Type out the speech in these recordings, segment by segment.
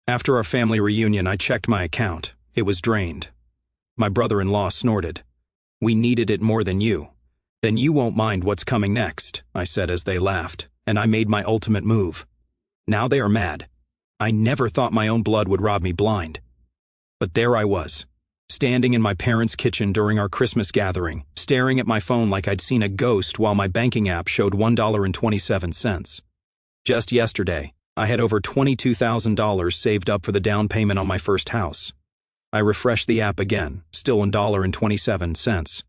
After our family reunion, I checked my account. It was drained. My brother-in-law snorted. "We needed it more than you." "Then you won't mind what's coming next," I said as they laughed, and I made my ultimate move. Now they are mad. I never thought my own blood would rob me blind. But there I was, standing in my parents' kitchen during our Christmas gathering, staring at my phone like I'd seen a ghost while my banking app showed $1.27. Just yesterday, I had over $22,000 saved up for the down payment on my first house. I refreshed the app again, still $1.27.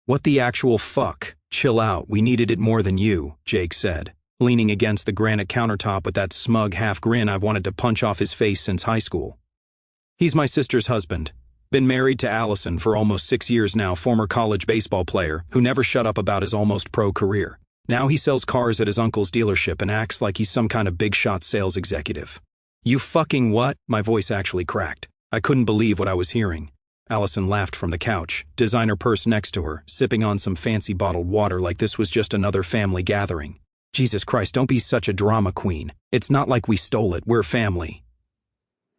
"What the actual fuck? Chill out, we needed it more than you," Jake said, leaning against the granite countertop with that smug half grin I've wanted to punch off his face since high school. He's my sister's husband. Been married to Allison for almost 6 years now, former college baseball player who never shut up about his almost pro career. Now he sells cars at his uncle's dealership and acts like he's some kind of big shot sales executive. "You fucking what?" My voice actually cracked. I couldn't believe what I was hearing. Allison laughed from the couch, designer purse next to her, sipping on some fancy bottled water like this was just another family gathering. "Jesus Christ, don't be such a drama queen. It's not like we stole it, we're family."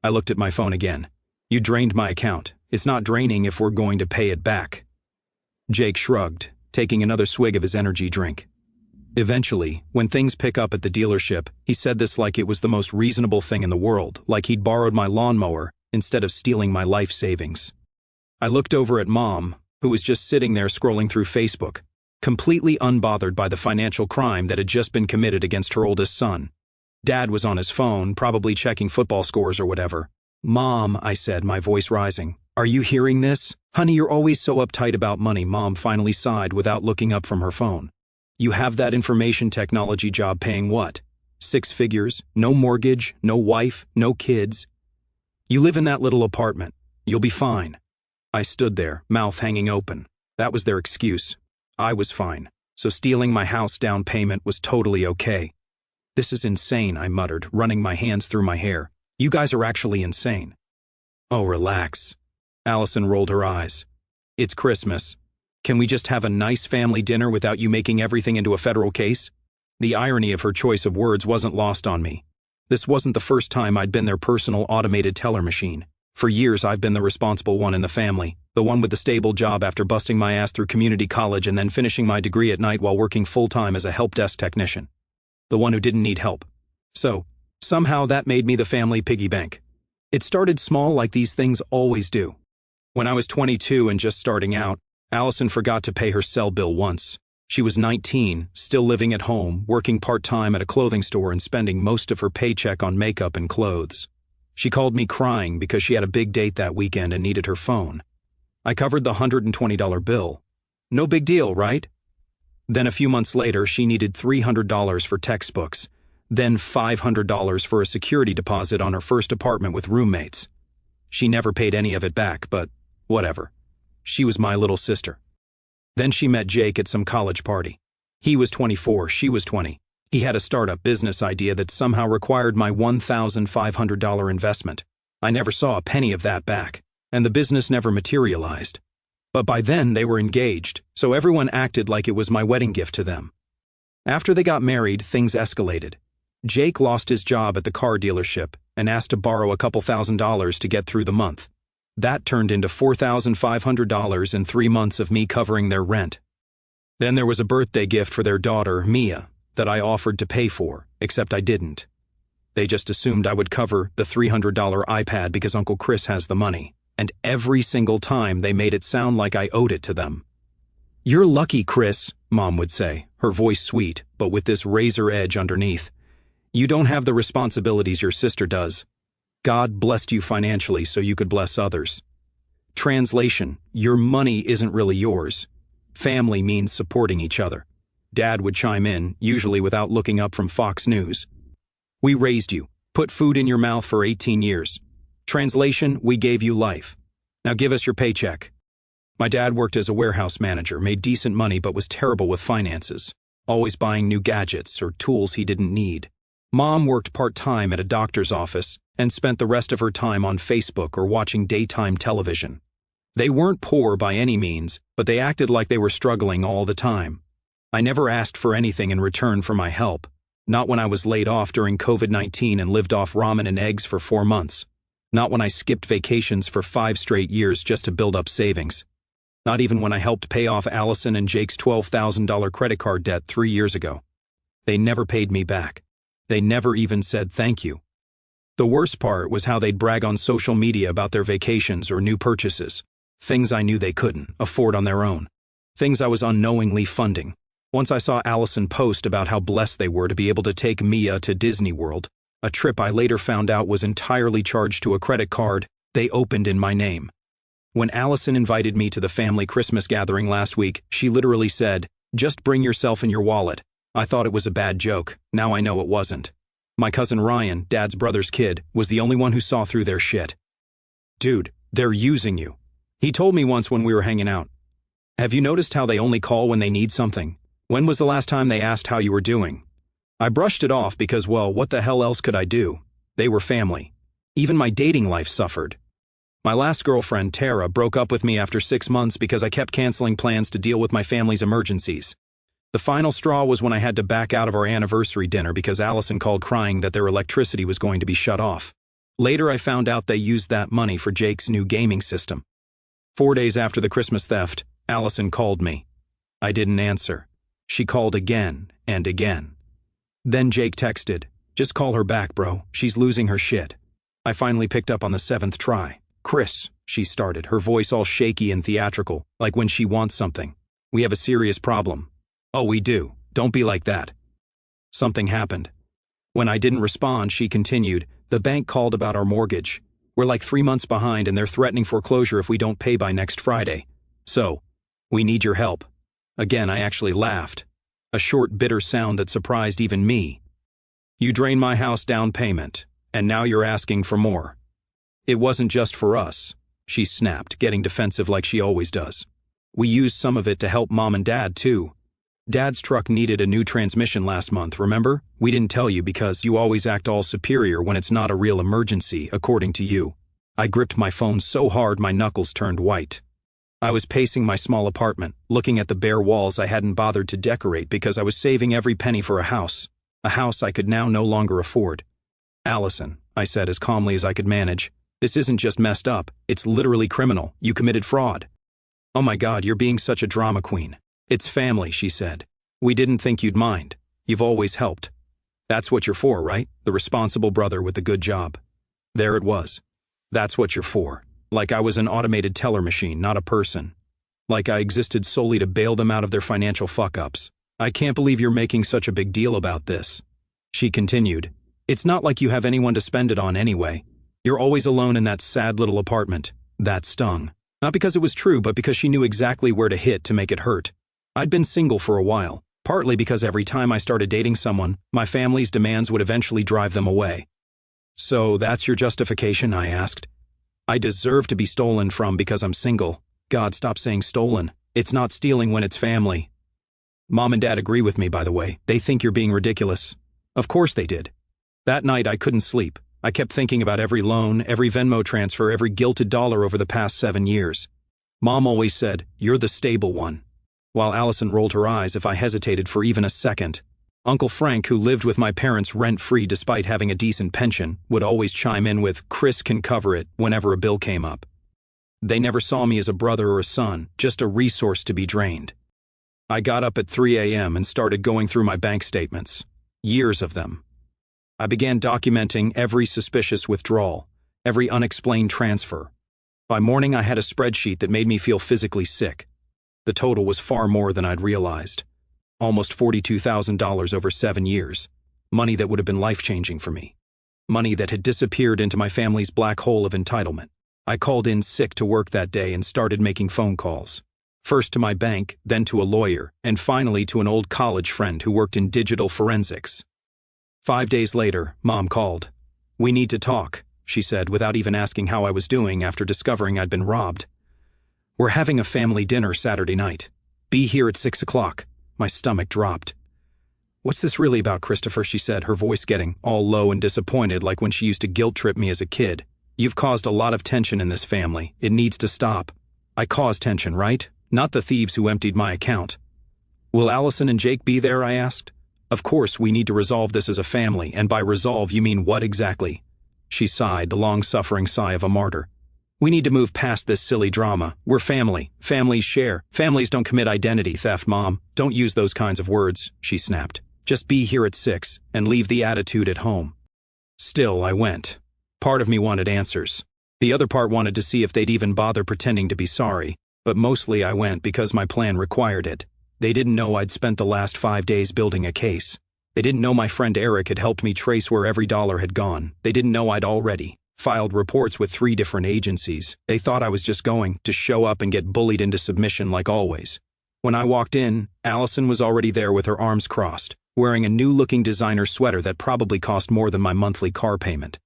I looked at my phone again. "You drained my account. It's not draining if we're going to pay it back." Jake shrugged, taking another swig of his energy drink. Eventually, when things pick up at the dealership, he said this like it was the most reasonable thing in the world, like he'd borrowed my lawnmower instead of stealing my life savings. I looked over at Mom, who was just sitting there scrolling through Facebook, completely unbothered by the financial crime that had just been committed against her oldest son. Dad was on his phone, probably checking football scores or whatever. "Mom," I said, my voice rising, "are you hearing this?" "Honey, you're always so uptight about money," Mom finally sighed without looking up from her phone. "You have that information technology job paying what? 6 figures, no mortgage, no wife, no kids. You live in that little apartment. You'll be fine." I stood there, mouth hanging open. That was their excuse. I was fine, so stealing my house down payment was totally okay. "This is insane," I muttered, running my hands through my hair. "You guys are actually insane." "Oh, relax." Allison rolled her eyes. "It's Christmas. Can we just have a nice family dinner without you making everything into a federal case?" The irony of her choice of words wasn't lost on me. This wasn't the first time I'd been their personal automated teller machine. For years, I've been the responsible one in the family, the one with the stable job after busting my ass through community college and then finishing my degree at night while working full-time as a help desk technician. The one who didn't need help. So, somehow that made me the family piggy bank. It started small like these things always do. When I was 22 and just starting out, Allison forgot to pay her cell bill once. She was 19, still living at home, working part-time at a clothing store and spending most of her paycheck on makeup and clothes. She called me crying because she had a big date that weekend and needed her phone. I covered the $120 bill. No big deal, right? Then a few months later, she needed $300 for textbooks, then $500 for a security deposit on her first apartment with roommates. She never paid any of it back, but whatever. She was my little sister. Then she met Jake at some college party. He was 24, she was 20. He had a startup business idea that somehow required my $1,500 investment. I never saw a penny of that back, and the business never materialized. But by then they were engaged, so everyone acted like it was my wedding gift to them. After they got married, things escalated. Jake lost his job at the car dealership and asked to borrow a couple $1,000s to get through the month. That turned into $4,500 and 3 months of me covering their rent. Then there was a birthday gift for their daughter, Mia, that I offered to pay for, except I didn't. They just assumed I would cover the $300 iPad because Uncle Chris has the money, and every single time they made it sound like I owed it to them. "You're lucky, Chris," Mom would say, her voice sweet, but with this razor edge underneath. "You don't have the responsibilities your sister does. God blessed you financially so you could bless others." Translation: your money isn't really yours. Family means supporting each other. Dad would chime in, usually without looking up from Fox News. "We raised you, put food in your mouth for 18 years. Translation: we gave you life. Now give us your paycheck." My dad worked as a warehouse manager, made decent money but was terrible with finances, always buying new gadgets or tools he didn't need. Mom worked part-time at a doctor's office and spent the rest of her time on Facebook or watching daytime television. They weren't poor by any means, but they acted like they were struggling all the time. I never asked for anything in return for my help. Not when I was laid off during COVID-19 and lived off ramen and eggs for 4 months. Not when I skipped vacations for 5 straight years just to build up savings. Not even when I helped pay off Allison and Jake's $12,000 credit card debt 3 years ago. They never paid me back. They never even said thank you. The worst part was how they'd brag on social media about their vacations or new purchases. Things I knew they couldn't afford on their own. Things I was unknowingly funding. Once I saw Allison post about how blessed they were to be able to take Mia to Disney World, a trip I later found out was entirely charged to a credit card they opened in my name. When Allison invited me to the family Christmas gathering last week, she literally said, "Just bring yourself and your wallet." I thought it was a bad joke. Now I know it wasn't. My cousin Ryan, Dad's brother's kid, was the only one who saw through their shit. "Dude, they're using you." He told me once when we were hanging out. "Have you noticed how they only call when they need something? When was the last time they asked how you were doing?" I brushed it off because, well, what the hell else could I do? They were family. Even my dating life suffered. My last girlfriend, Tara, broke up with me after 6 months because I kept canceling plans to deal with my family's emergencies. The final straw was when I had to back out of our anniversary dinner because Allison called crying that their electricity was going to be shut off. Later I found out they used that money for Jake's new gaming system. 4 days after the Christmas theft, Allison called me. I didn't answer. She called again and again. Then Jake texted, "Just call her back, bro. She's losing her shit." I finally picked up on the 7th try. "Chris," she started, her voice all shaky and theatrical, like when she wants something. "We have a serious problem." "Oh, we do. Don't be like that." Something happened. When I didn't respond, she continued, "The bank called about our mortgage. We're like 3 months behind and they're threatening foreclosure if we don't pay by next Friday. So, we need your help." Again, I actually laughed. A short, bitter sound that surprised even me. "You drained my house down payment, and now you're asking for more." "It wasn't just for us," she snapped, getting defensive like she always does. "We used some of it to help Mom and Dad, too. Dad's truck needed a new transmission last month, remember? We didn't tell you because you always act all superior when it's not a real emergency, according to you." I gripped my phone so hard my knuckles turned white. I was pacing my small apartment, looking at the bare walls I hadn't bothered to decorate because I was saving every penny for a house I could now no longer afford. "Allison," I said as calmly as I could manage, "this isn't just messed up, it's literally criminal. You committed fraud." "Oh my God, you're being such a drama queen." "It's family," she said. "We didn't think you'd mind. You've always helped. That's what you're for, right? The responsible brother with the good job." There it was. That's what you're for. Like I was an automated teller machine, not a person. Like I existed solely to bail them out of their financial fuck-ups. "I can't believe you're making such a big deal about this." She continued, "It's not like you have anyone to spend it on anyway. You're always alone in that sad little apartment." That stung. Not because it was true, but because she knew exactly where to hit to make it hurt. I'd been single for a while, partly because every time I started dating someone, my family's demands would eventually drive them away. "So that's your justification?" I asked. "I deserve to be stolen from because I'm single." God, stop saying stolen. It's not stealing when it's family. Mom and Dad agree with me, by the way. They think you're being ridiculous. Of course they did. That night I couldn't sleep. I kept thinking about every loan, every Venmo transfer, every guilted dollar over the past 7 years. Mom always said, "You're the stable one," while Allison rolled her eyes if I hesitated for even a second. Uncle Frank, who lived with my parents rent-free despite having a decent pension, would always chime in with, "Chris can cover it," whenever a bill came up. They never saw me as a brother or a son, just a resource to be drained. I got up at 3 a.m. and started going through my bank statements. Years of them. I began documenting every suspicious withdrawal, every unexplained transfer. By morning I had a spreadsheet that made me feel physically sick. The total was far more than I'd realized. Almost $42,000 over 7 years. Money that would have been life-changing for me. Money that had disappeared into my family's black hole of entitlement. I called in sick to work that day and started making phone calls. First to my bank, then to a lawyer, and finally to an old college friend who worked in digital forensics. 5 days later, Mom called. "We need to talk," she said, without even asking how I was doing after discovering I'd been robbed. "We're having a family dinner Saturday night. Be here at 6 o'clock. My stomach dropped. "What's this really about, Christopher?" she said, her voice getting all low and disappointed like when she used to guilt-trip me as a kid. "You've caused a lot of tension in this family. It needs to stop." "I caused tension, right? Not the thieves who emptied my account." "Will Allison and Jake be there?" I asked. Of course, we need to resolve this as a family, and by resolve you mean what exactly? She sighed, the long-suffering sigh of a martyr. We need to move past this silly drama. We're family. Families share. Families don't commit identity theft, Mom. Don't use those kinds of words, she snapped. Just be here at 6, and leave the attitude at home. Still, I went. Part of me wanted answers. The other part wanted to see if they'd even bother pretending to be sorry, but mostly I went because my plan required it. They didn't know I'd spent the last 5 days building a case. They didn't know my friend Eric had helped me trace where every dollar had gone. They didn't know I'd already filed reports with 3 different agencies. They thought I was just going to show up and get bullied into submission like always. When I walked in, Allison was already there with her arms crossed, wearing a new-looking designer sweater that probably cost more than my monthly car payment.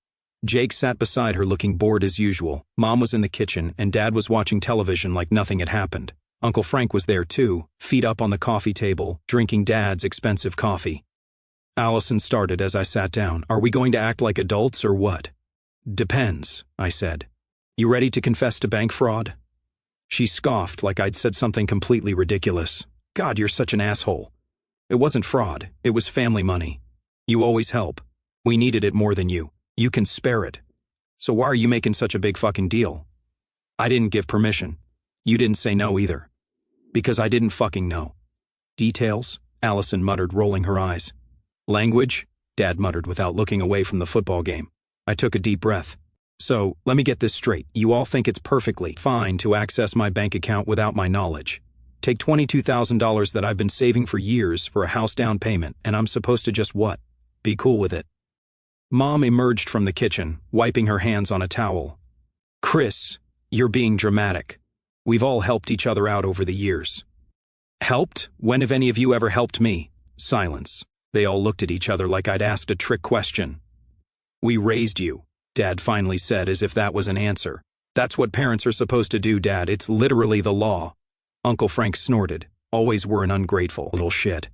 Jake sat beside her looking bored as usual. Mom was in the kitchen, and Dad was watching television like nothing had happened. Uncle Frank was there too, feet up on the coffee table, drinking Dad's expensive coffee. Allison started as I sat down. Are we going to act like adults or what? Depends, I said. You ready to confess to bank fraud? She scoffed like I'd said something completely ridiculous. God, you're such an asshole. It wasn't fraud, it was family money. You always help. We needed it more than you. You can spare it. So why are you making such a big fucking deal? I didn't give permission. You didn't say no either. Because I didn't fucking know. Details? Allison muttered, rolling her eyes. Language? Dad muttered without looking away from the football game. I took a deep breath. So, let me get this straight. You all think it's perfectly fine to access my bank account without my knowledge. Take $22,000 that I've been saving for years for a house down payment, and I'm supposed to just what? Be cool with it. Mom emerged from the kitchen, wiping her hands on a towel. Chris, you're being dramatic. We've all helped each other out over the years. Helped? When have any of you ever helped me? Silence. They all looked at each other like I'd asked a trick question. We raised you, Dad finally said as if that was an answer. That's what parents are supposed to do, Dad. It's literally the law. Uncle Frank snorted. Always were an ungrateful little shit.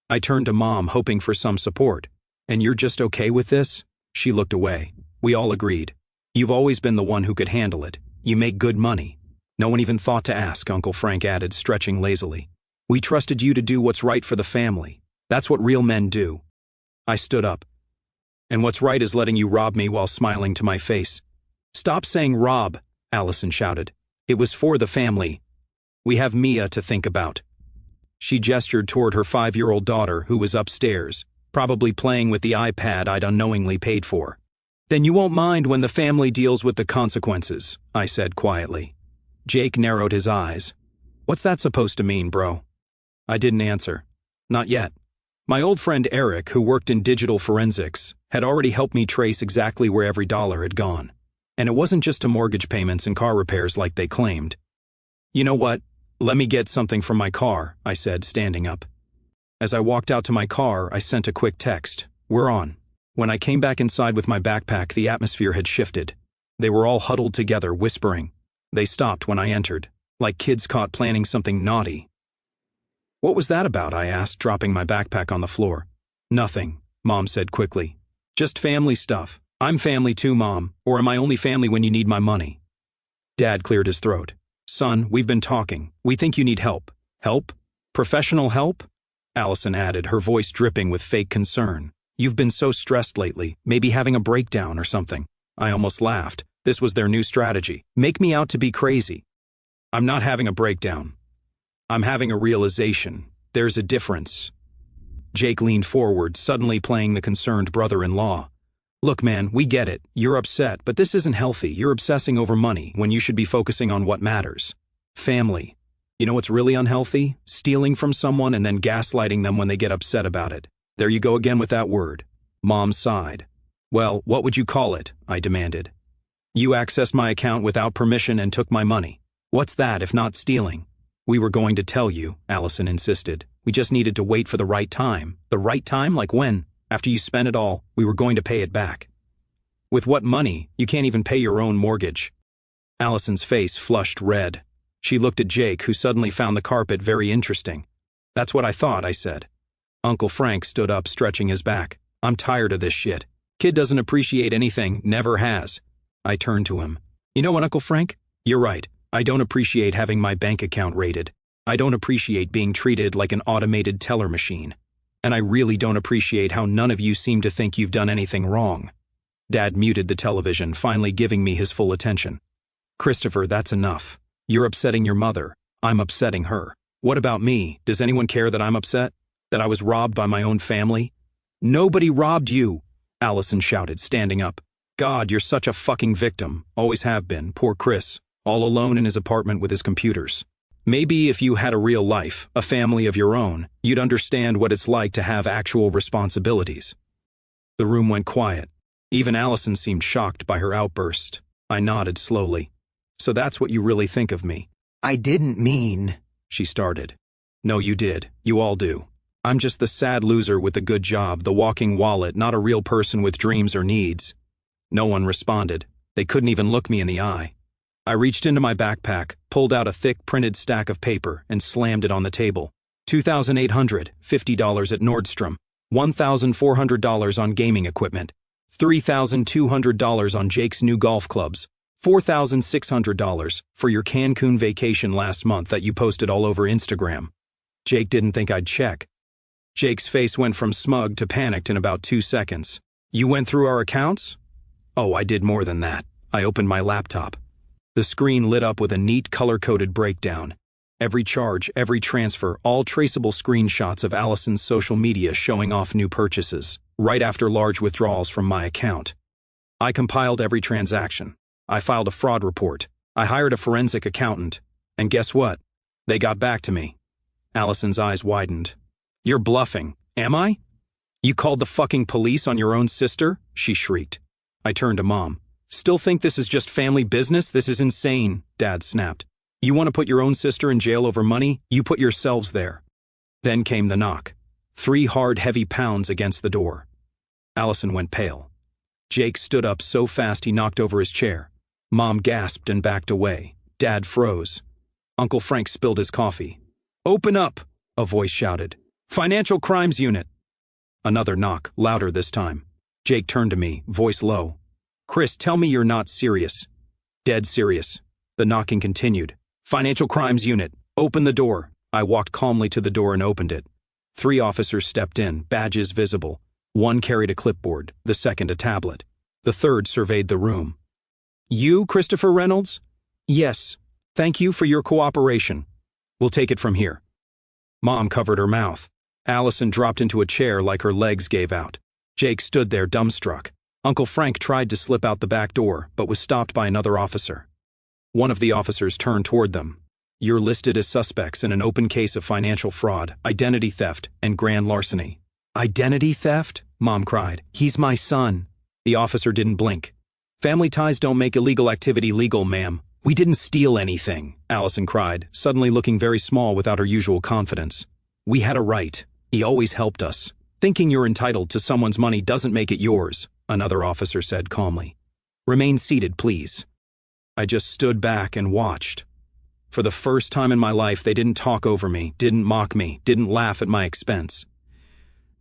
I turned to Mom, hoping for some support. And you're just okay with this? She looked away. We all agreed. You've always been the one who could handle it. You make good money. No one even thought to ask, Uncle Frank added, stretching lazily. We trusted you to do what's right for the family. That's what real men do. I stood up. And what's right is letting you rob me while smiling to my face. Stop saying rob, Allison shouted. It was for the family. We have Mia to think about. She gestured toward her 5-year-old daughter, who was upstairs, probably playing with the iPad I'd unknowingly paid for. Then you won't mind when the family deals with the consequences, I said quietly. Jake narrowed his eyes. What's that supposed to mean, bro? I didn't answer. Not yet. My old friend Eric, who worked in digital forensics, had already helped me trace exactly where every dollar had gone. And it wasn't just to mortgage payments and car repairs like they claimed. You know what? Let me get something from my car, I said, standing up. As I walked out to my car, I sent a quick text. We're on. When I came back inside with my backpack, the atmosphere had shifted. They were all huddled together, whispering. They stopped when I entered, like kids caught planning something naughty. What was that about? I asked, dropping my backpack on the floor. Nothing, Mom said quickly. Just family stuff. I'm family too, Mom. Or am I only family when you need my money? Dad cleared his throat. Son, we've been talking. We think you need help. Help? Professional help? Allison added, her voice dripping with fake concern. You've been so stressed lately, maybe having a breakdown or something. I almost laughed. This was their new strategy. Make me out to be crazy. I'm not having a breakdown. I'm having a realization. There's a difference. Jake leaned forward, suddenly playing the concerned brother-in-law. Look, man, we get it. You're upset, but this isn't healthy. You're obsessing over money when you should be focusing on what matters. Family. You know what's really unhealthy? Stealing from someone and then gaslighting them when they get upset about it. There you go again with that word. Mom sighed. Well, what would you call it? I demanded. You accessed my account without permission and took my money. What's that if not stealing? We were going to tell you, Allison insisted. We just needed to wait for the right time. The right time? Like when? After you spent it all, we were going to pay it back. With what money? You can't even pay your own mortgage. Allison's face flushed red. She looked at Jake, who suddenly found the carpet very interesting. That's what I thought, I said. Uncle Frank stood up, stretching his back. I'm tired of this shit. Kid doesn't appreciate anything, never has. I turned to him. You know what, Uncle Frank? You're right. I don't appreciate having my bank account raided. I don't appreciate being treated like an automated teller machine. and I really don't appreciate how none of you seem to think you've done anything wrong. Dad muted the television, finally giving me his full attention. Christopher, that's enough. You're upsetting your mother. I'm upsetting her. What about me? Does anyone care that I'm upset? That I was robbed by my own family? Nobody robbed you, Allison shouted, standing up. God, you're such a fucking victim. Always have been. Poor Chris, all alone in his apartment with his computers. Maybe if you had a real life, a family of your own, you'd understand what it's like to have actual responsibilities. The room went quiet. Even Allison seemed shocked by her outburst. I nodded slowly. So that's what you really think of me? I didn't mean, she started. No, you did. You all do. I'm just the sad loser with the good job, the walking wallet, not a real person with dreams or needs. No one responded. They couldn't even look me in the eye. I reached into my backpack, pulled out a thick printed stack of paper, and slammed it on the table. $2,850 at Nordstrom, $1,400 on gaming equipment, $3,200 on Jake's new golf clubs, $4,600 for your Cancun vacation last month that you posted all over Instagram. Jake didn't think I'd check. Jake's face went from smug to panicked in about 2 seconds. You went through our accounts? Oh, I did more than that. I opened my laptop. The screen lit up with a neat color-coded breakdown. Every charge, every transfer, all traceable screenshots of Allison's social media showing off new purchases, right after large withdrawals from my account. I compiled every transaction. I filed a fraud report. I hired a forensic accountant. And guess what? They got back to me. Allison's eyes widened. You're bluffing, am I? You called the fucking police on your own sister? She shrieked. I turned to Mom. Still think this is just family business? This is insane, Dad snapped. You want to put your own sister in jail over money? You put yourselves there. Then came the knock. 3 hard, heavy pounds against the door. Allison went pale. Jake stood up so fast he knocked over his chair. Mom gasped and backed away. Dad froze. Uncle Frank spilled his coffee. Open up, a voice shouted. Financial Crimes Unit. Another knock, louder this time. Jake turned to me, voice low. Chris, tell me you're not serious. Dead serious. The knocking continued. Financial Crimes Unit. Open the door. I walked calmly to the door and opened it. 3 officers stepped in, badges visible. One carried a clipboard, the second a tablet. The third surveyed the room. You, Christopher Reynolds? Yes. Thank you for your cooperation. We'll take it from here. Mom covered her mouth. Allison dropped into a chair like her legs gave out. Jake stood there dumbstruck. Uncle Frank tried to slip out the back door, but was stopped by another officer. One of the officers turned toward them. You're listed as suspects in an open case of financial fraud, identity theft, and grand larceny. Identity theft? Mom cried. He's my son. The officer didn't blink. Family ties don't make illegal activity legal, ma'am. We didn't steal anything, Allison cried, suddenly looking very small without her usual confidence. We had a right. He always helped us. Thinking you're entitled to someone's money doesn't make it yours, another officer said calmly. Remain seated, please. I just stood back and watched. For the first time in my life, they didn't talk over me, didn't mock me, didn't laugh at my expense.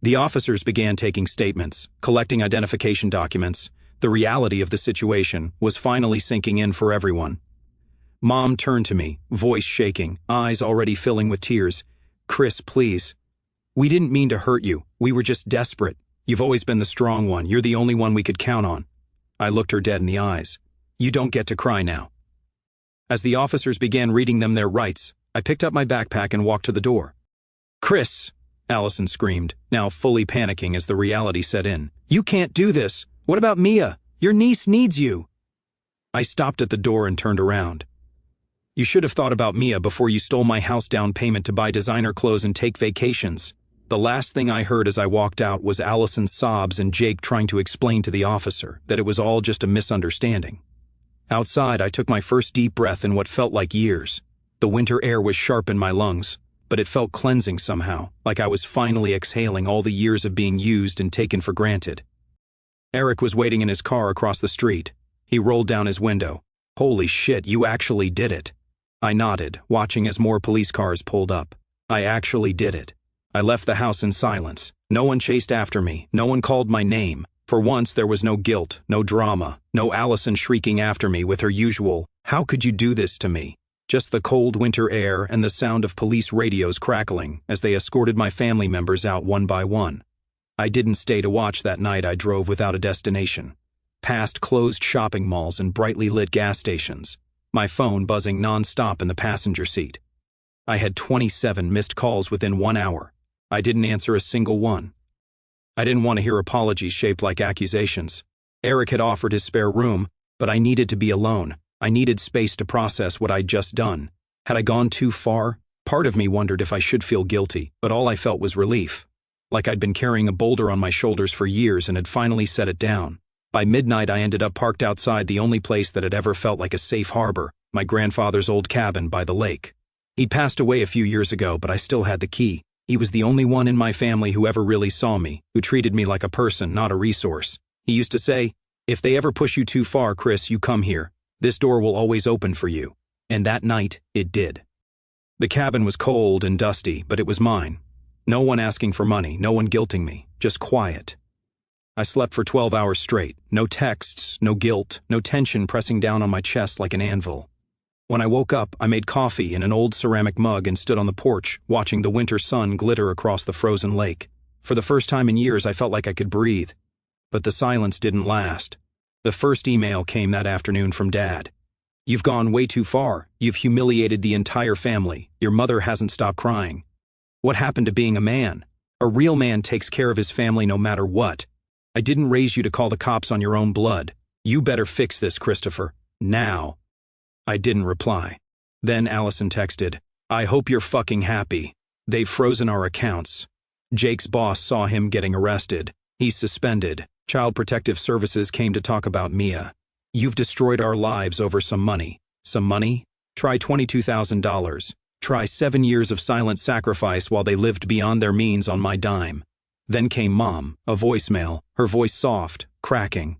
The officers began taking statements, collecting identification documents. The reality of the situation was finally sinking in for everyone. Mom turned to me, voice shaking, eyes already filling with tears. Chris, please. We didn't mean to hurt you. We were just desperate. You've always been the strong one. You're the only one we could count on. I looked her dead in the eyes. You don't get to cry now. As the officers began reading them their rights, I picked up my backpack and walked to the door. Chris, Allison screamed, now fully panicking as the reality set in. You can't do this. What about Mia? Your niece needs you. I stopped at the door and turned around. You should have thought about Mia before you stole my house down payment to buy designer clothes and take vacations. The last thing I heard as I walked out was Allison's sobs and Jake trying to explain to the officer that it was all just a misunderstanding. Outside, I took my first deep breath in what felt like years. The winter air was sharp in my lungs, but it felt cleansing somehow, like I was finally exhaling all the years of being used and taken for granted. Eric was waiting in his car across the street. He rolled down his window. Holy shit, you actually did it. I nodded, watching as more police cars pulled up. I actually did it. I left the house in silence. No one chased after me. No one called my name. For once, there was no guilt, no drama, no Allison shrieking after me with her usual, "How could you do this to me?" Just the cold winter air and the sound of police radios crackling as they escorted my family members out one by one. I didn't stay to watch that night. I drove without a destination, past closed shopping malls and brightly lit gas stations, my phone buzzing non-stop in the passenger seat. I had 27 missed calls within 1 hour. I didn't answer a single one. I didn't want to hear apologies shaped like accusations. Eric had offered his spare room, but I needed to be alone. I needed space to process what I'd just done. Had I gone too far? Part of me wondered if I should feel guilty, but all I felt was relief. Like I'd been carrying a boulder on my shoulders for years and had finally set it down. By midnight, I ended up parked outside the only place that had ever felt like a safe harbor, my grandfather's old cabin by the lake. He'd passed away a few years ago, but I still had the key. He was the only one in my family who ever really saw me, who treated me like a person, not a resource. He used to say, "If they ever push you too far, Chris, you come here. This door will always open for you." And that night, it did. The cabin was cold and dusty, but it was mine. No one asking for money, no one guilting me, just quiet. I slept for 12 hours straight, no texts, no guilt, no tension pressing down on my chest like an anvil. When I woke up, I made coffee in an old ceramic mug and stood on the porch, watching the winter sun glitter across the frozen lake. For the first time in years, I felt like I could breathe. But the silence didn't last. The first email came that afternoon from Dad. "You've gone way too far. You've humiliated the entire family. Your mother hasn't stopped crying. What happened to being a man? A real man takes care of his family no matter what. I didn't raise you to call the cops on your own blood. You better fix this, Christopher. Now." I didn't reply. Then Allison texted, "I hope you're fucking happy. They've frozen our accounts. Jake's boss saw him getting arrested. He's suspended. Child Protective Services came to talk about Mia. You've destroyed our lives over some money. Some money? Try $22,000. Try 7 years of silent sacrifice while they lived beyond their means on my dime." Then came Mom, a voicemail, her voice soft, cracking.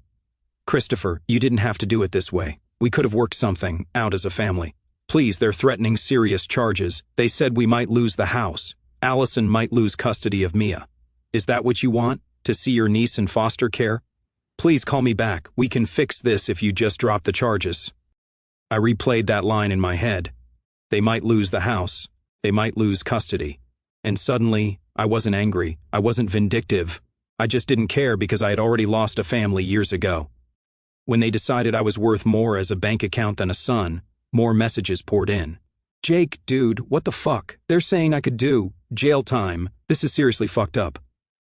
"Christopher, you didn't have to do it this way. We could have worked something out as a family. Please, they're threatening serious charges. They said we might lose the house. Allison might lose custody of Mia. Is that what you want? To see your niece in foster care? Please call me back. We can fix this if you just drop the charges." I replayed that line in my head. They might lose the house. They might lose custody. And suddenly, I wasn't angry. I wasn't vindictive. I just didn't care because I had already lost a family years ago. When they decided I was worth more as a bank account than a son, more messages poured in. "Jake, dude, what the fuck? They're saying I could do jail time. This is seriously fucked up.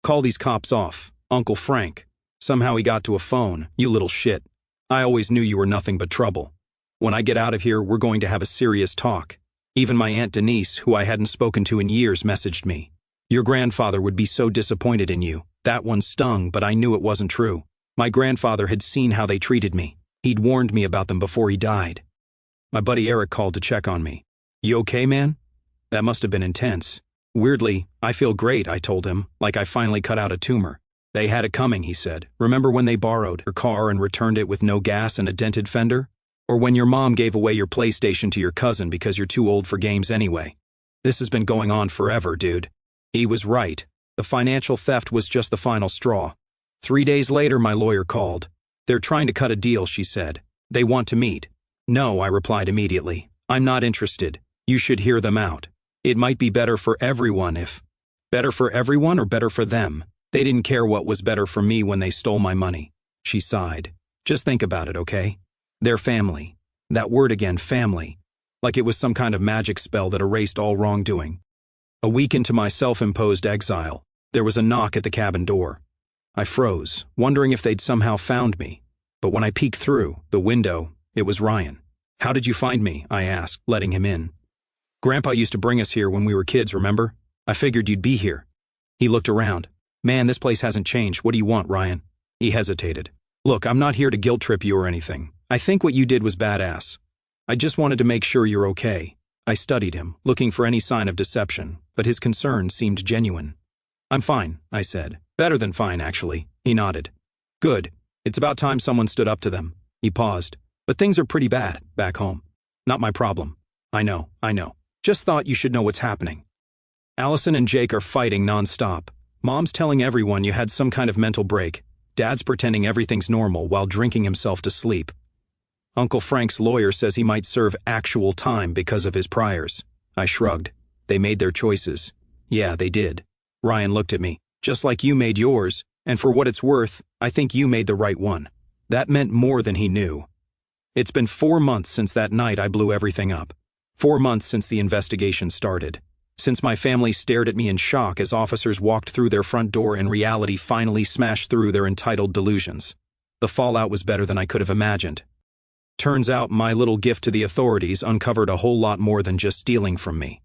Call these cops off. Uncle Frank. Somehow he got to a phone. You little shit. I always knew you were nothing but trouble. When I get out of here, we're going to have a serious talk." Even my Aunt Denise, who I hadn't spoken to in years, messaged me. "Your grandfather would be so disappointed in you." That one stung, but I knew it wasn't true. My grandfather had seen how they treated me. He'd warned me about them before he died. My buddy Eric called to check on me. "You okay, man?" That must have been intense. Weirdly, "I feel great," I told him, like I finally cut out a tumor. "They had it coming," he said. "Remember when they borrowed your car and returned it with no gas and a dented fender? Or when your mom gave away your PlayStation to your cousin because you're too old for games anyway? This has been going on forever, dude." He was right. The financial theft was just the final straw. 3 days later, my lawyer called. "They're trying to cut a deal," she said. "They want to meet." "No," I replied immediately. "I'm not interested. You should hear them out. It might be better for everyone if—" Better for everyone or better for them? They didn't care what was better for me when they stole my money. She sighed. "Just think about it, okay? Their family. That word again, family. Like it was some kind of magic spell that erased all wrongdoing." A week into my self-imposed exile, there was a knock at the cabin door. I froze, wondering if they'd somehow found me. But when I peeked through the window, it was Ryan. "How did you find me?" I asked, letting him in. "Grandpa used to bring us here when we were kids, remember? I figured you'd be here." He looked around. "Man, this place hasn't changed. What do you want, Ryan?" He hesitated. "Look, I'm not here to guilt trip you or anything. I think what you did was badass. I just wanted to make sure you're okay." I studied him, looking for any sign of deception, but his concern seemed genuine. "I'm fine," I said. "Better than fine, actually." He nodded. "Good. It's about time someone stood up to them." He paused. "But things are pretty bad back home." "Not my problem." I know. Just thought you should know what's happening. Allison and Jake are fighting nonstop. Mom's telling everyone you had some kind of mental break. Dad's pretending everything's normal while drinking himself to sleep. Uncle Frank's lawyer says he might serve actual time because of his priors. I shrugged. They made their choices. Yeah, they did. Ryan looked at me. Just like you made yours, and for what it's worth, I think you made the right one. That meant more than he knew. It's been 4 months since that night I blew everything up. 4 months since the investigation started. Since my family stared at me in shock as officers walked through their front door and reality finally smashed through their entitled delusions. The fallout was better than I could have imagined. Turns out my little gift to the authorities uncovered a whole lot more than just stealing from me.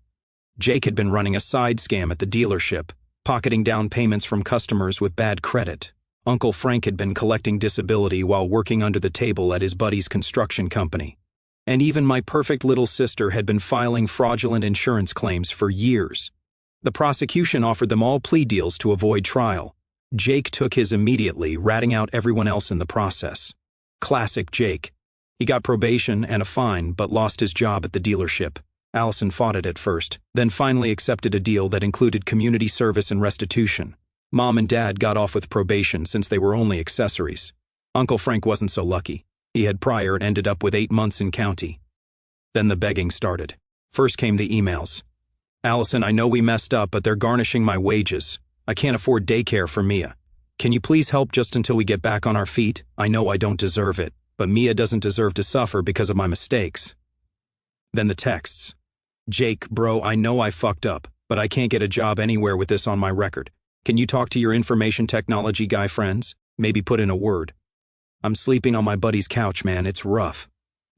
Jake had been running a side scam at the dealership, pocketing down payments from customers with bad credit. Uncle Frank had been collecting disability while working under the table at his buddy's construction company. And even my perfect little sister had been filing fraudulent insurance claims for years. The prosecution offered them all plea deals to avoid trial. Jake took his immediately, ratting out everyone else in the process. Classic Jake. He got probation and a fine, but lost his job at the dealership. Allison fought it at first, then finally accepted a deal that included community service and restitution. Mom and Dad got off with probation since they were only accessories. Uncle Frank wasn't so lucky. He had prior and ended up with 8 months in county. Then the begging started. First came the emails. Allison, I know we messed up, but they're garnishing my wages. I can't afford daycare for Mia. Can you please help just until we get back on our feet? I know I don't deserve it, but Mia doesn't deserve to suffer because of my mistakes. Then the texts. Jake, bro, I know I fucked up, but I can't get a job anywhere with this on my record. Can you talk to your information technology guy friends? Maybe put in a word. I'm sleeping on my buddy's couch, man, it's rough.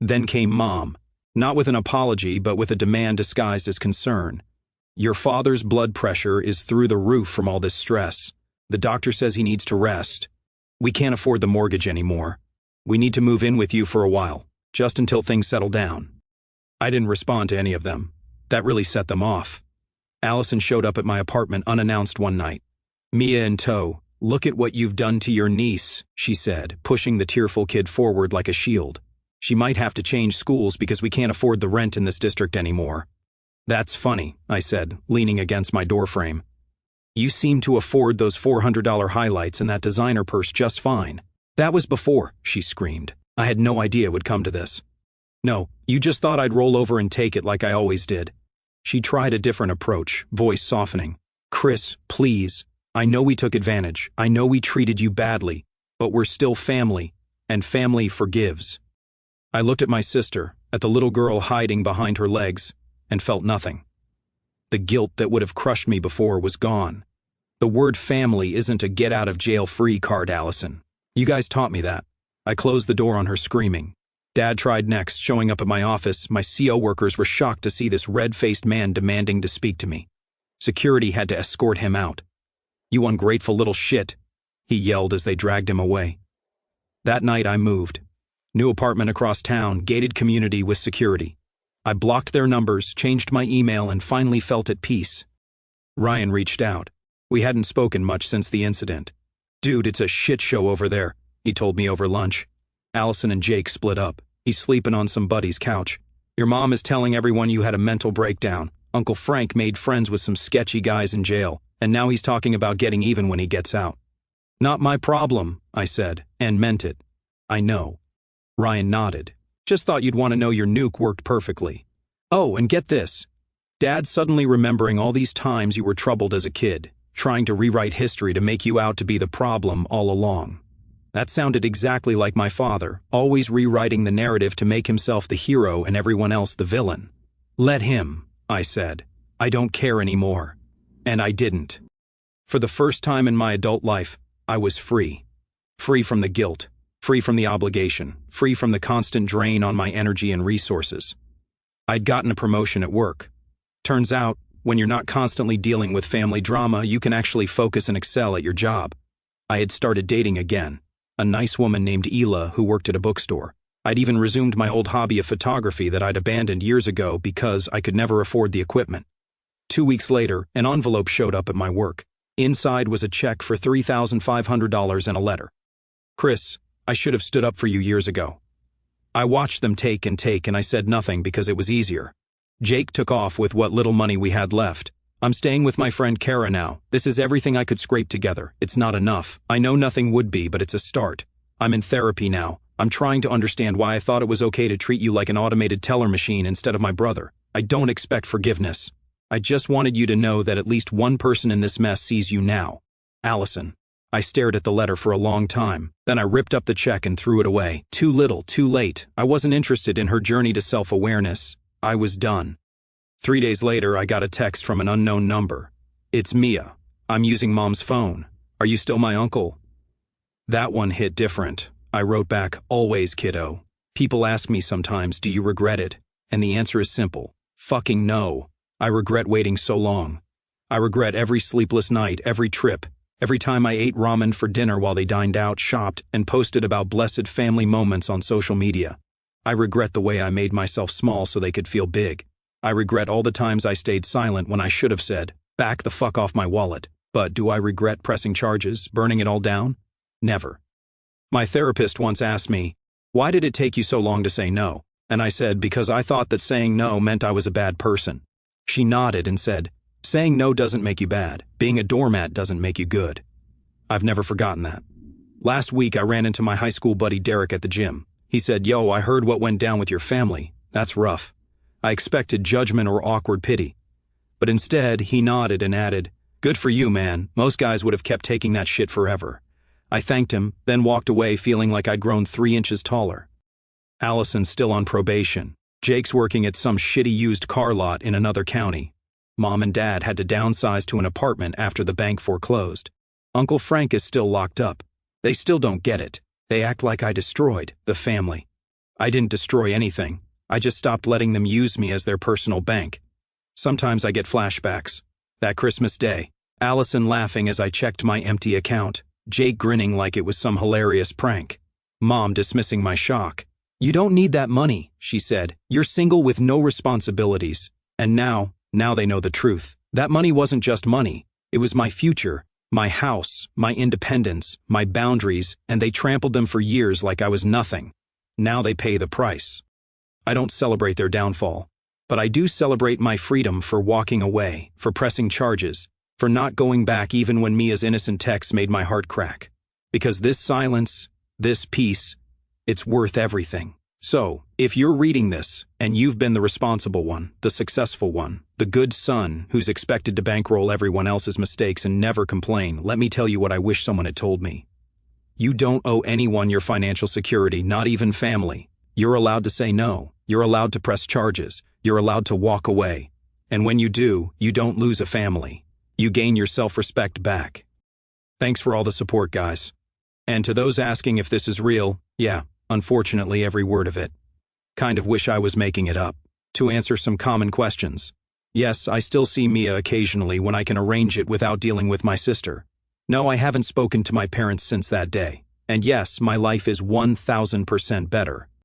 Then came Mom. Not with an apology, but with a demand disguised as concern. Your father's blood pressure is through the roof from all this stress. The doctor says he needs to rest. We can't afford the mortgage anymore. We need to move in with you for a while, just until things settle down. I didn't respond to any of them. That really set them off. Allison showed up at my apartment unannounced one night. Mia in tow. Look at what you've done to your niece, she said, pushing the tearful kid forward like a shield. She might have to change schools because we can't afford the rent in this district anymore. That's funny, I said, leaning against my doorframe. You seem to afford those $400 highlights and that designer purse just fine. That was before, she screamed. I had no idea it would come to this. No, you just thought I'd roll over and take it like I always did. She tried a different approach, voice softening. Chris, please. I know we took advantage. I know we treated you badly, but we're still family, and family forgives. I looked at my sister, at the little girl hiding behind her legs, and felt nothing. The guilt that would have crushed me before was gone. The word family isn't a get-out-of-jail-free card, Allison. You guys taught me that. I closed the door on her screaming. Dad tried next, showing up at my office. My CO workers were shocked to see this red-faced man demanding to speak to me. Security had to escort him out. You ungrateful little shit, he yelled as they dragged him away. That night I moved. New apartment across town, gated community with security. I blocked their numbers, changed my email, and finally felt at peace. Ryan reached out. We hadn't spoken much since the incident. Dude, it's a shit show over there, he told me over lunch. Allison and Jake split up. He's sleeping on some buddy's couch. Your mom is telling everyone you had a mental breakdown. Uncle Frank made friends with some sketchy guys in jail, and now he's talking about getting even when he gets out. Not my problem, I said, and meant it. I know. Ryan nodded. Just thought you'd want to know your nuke worked perfectly. Oh, and get this. Dad suddenly remembering all these times you were troubled as a kid, trying to rewrite history to make you out to be the problem all along. That sounded exactly like my father, always rewriting the narrative to make himself the hero and everyone else the villain. Let him, I said. I don't care anymore. And I didn't. For the first time in my adult life, I was free. Free from the guilt, free from the obligation, free from the constant drain on my energy and resources. I'd gotten a promotion at work. Turns out, when you're not constantly dealing with family drama, you can actually focus and excel at your job. I had started dating again. A nice woman named Ela who worked at a bookstore. I'd even resumed my old hobby of photography that I'd abandoned years ago because I could never afford the equipment. 2 weeks later, an envelope showed up at my work. Inside was a check for $3,500 and a letter. Chris, I should have stood up for you years ago. I watched them take, and I said nothing because it was easier. Jake took off with what little money we had left. I'm staying with my friend Kara now. This is everything I could scrape together. It's not enough. I know nothing would be, but it's a start. I'm in therapy now. I'm trying to understand why I thought it was okay to treat you like an automated teller machine instead of my brother. I don't expect forgiveness. I just wanted you to know that at least one person in this mess sees you now. Allison. I stared at the letter for a long time. Then I ripped up the check and threw it away. Too little, too late. I wasn't interested in her journey to self-awareness. I was done. 3 days later, I got a text from an unknown number. It's Mia. I'm using Mom's phone. Are you still my uncle? That one hit different. I wrote back, always, kiddo. People ask me sometimes, do you regret it? And the answer is simple. Fucking no. I regret waiting so long. I regret every sleepless night, every trip, every time I ate ramen for dinner while they dined out, shopped, and posted about blessed family moments on social media. I regret the way I made myself small so they could feel big. I regret all the times I stayed silent when I should have said, back the fuck off my wallet. But do I regret pressing charges, burning it all down? Never. My therapist once asked me, why did it take you so long to say no? And I said, because I thought that saying no meant I was a bad person. She nodded and said, saying no doesn't make you bad. Being a doormat doesn't make you good. I've never forgotten that. Last week, I ran into my high school buddy Derek at the gym. He said, yo, I heard what went down with your family. That's rough. I expected judgment or awkward pity. But instead, he nodded and added, good for you, man. Most guys would have kept taking that shit forever. I thanked him, then walked away feeling like I'd grown 3 inches taller. Allison's still on probation. Jake's working at some shitty used car lot in another county. Mom and Dad had to downsize to an apartment after the bank foreclosed. Uncle Frank is still locked up. They still don't get it. They act like I destroyed the family. I didn't destroy anything. I just stopped letting them use me as their personal bank. Sometimes I get flashbacks. That Christmas day, Allison laughing as I checked my empty account, Jake grinning like it was some hilarious prank. Mom dismissing my shock. You don't need that money, she said. You're single with no responsibilities. And now they know the truth. That money wasn't just money. It was my future, my house, my independence, my boundaries, and they trampled them for years like I was nothing. Now they pay the price. I don't celebrate their downfall, but I do celebrate my freedom for walking away, for pressing charges, for not going back even when Mia's innocent text made my heart crack. Because this silence, this peace, it's worth everything. So, if you're reading this, and you've been the responsible one, the successful one, the good son who's expected to bankroll everyone else's mistakes and never complain, let me tell you what I wish someone had told me. You don't owe anyone your financial security, not even family. You're allowed to say no. You're allowed to press charges. You're allowed to walk away. And when you do, you don't lose a family. You gain your self-respect back. Thanks for all the support, guys. And to those asking if this is real, yeah, unfortunately every word of it. Kind of wish I was making it up. To answer some common questions. Yes, I still see Mia occasionally when I can arrange it without dealing with my sister. No, I haven't spoken to my parents since that day. And yes, my life is 1000% better.